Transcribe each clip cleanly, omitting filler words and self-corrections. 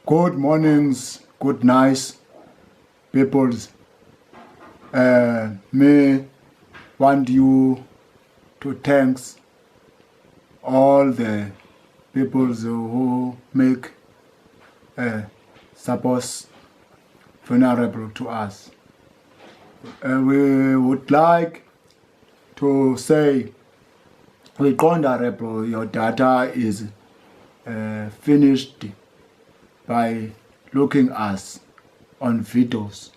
Good mornings, good nights, peoples. Me want you to thanks all the peoples who make support vulnerable to us. We would like to say, honorable, your data is finished by looking us on videos.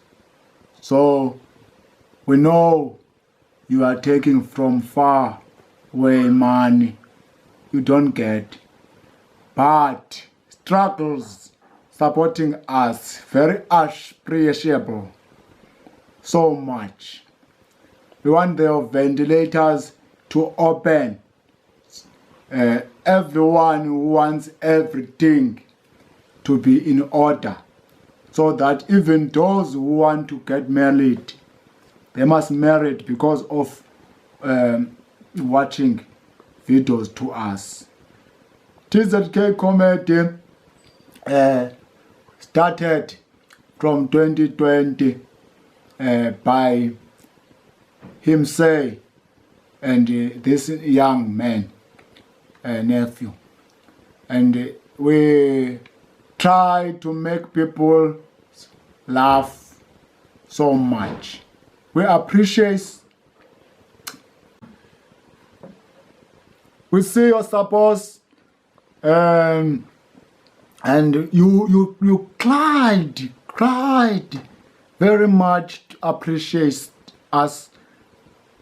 So we know you are taking from far away money you don't get, but struggles supporting us very appreciable so much. We want the ventilators to open. Everyone who wants everything to be in order, so that even those who want to get married, they must merit because of watching videos to us. TZK comedy started from 2020 by himself and this young man, nephew, and we try to make people laugh so much. We appreciate. We see your support, and you cried very much to appreciate us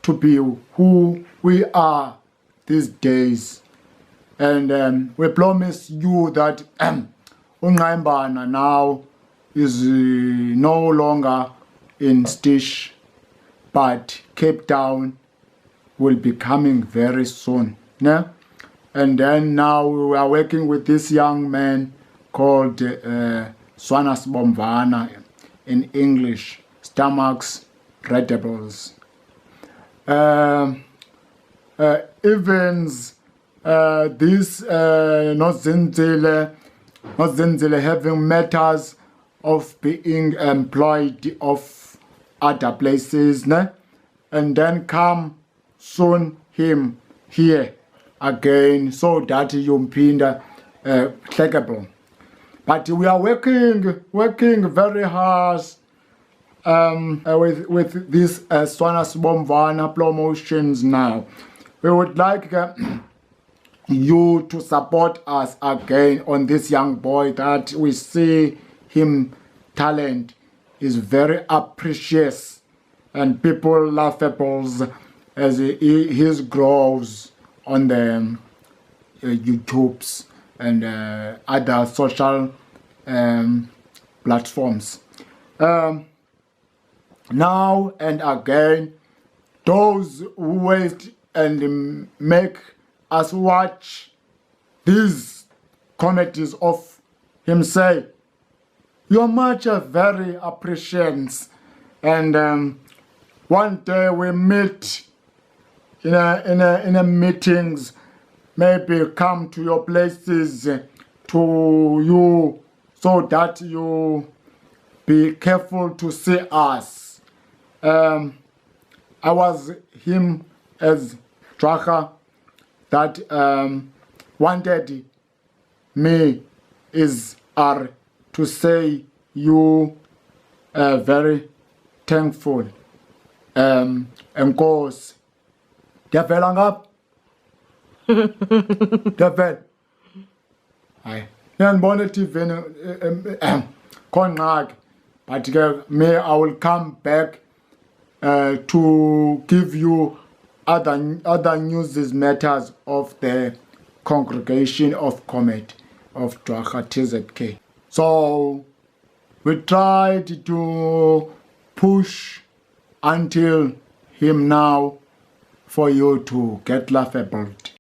to be who we are these days, and we promise you that Ungaimbana now is no longer in Stitch, but Cape Town will be coming very soon. Yeah? And then now we are working with this young man called Swanas Bomvana, in English, stomachs, readables. Evans, this not having matters of being employed of other places, ne? And then come soon him here again, so that you pinda clickable. But we are working very hard with this Swanas Bomvana promotions now. We would like you to support us again on this young boy that we see him talent is very apprecious and people laughable as he grows on the YouTubes and other social platforms. Now and again, those who wait and make us watch these comedies of himself, you're much very appreciates, and one day we meet in a meetings, maybe come to your places to you, so that you be careful to see us. I was him as tracker that wanted me are to say you very thankful. Enkosi. Ndiyavela ngapha. Ndiyavela. Hayi. Ngiyabona TV khonqaki. But me, I will come back to give you other news matters of the congregation of Comet of Dwagga TZK. So we tried to push until him now for you to get laughable.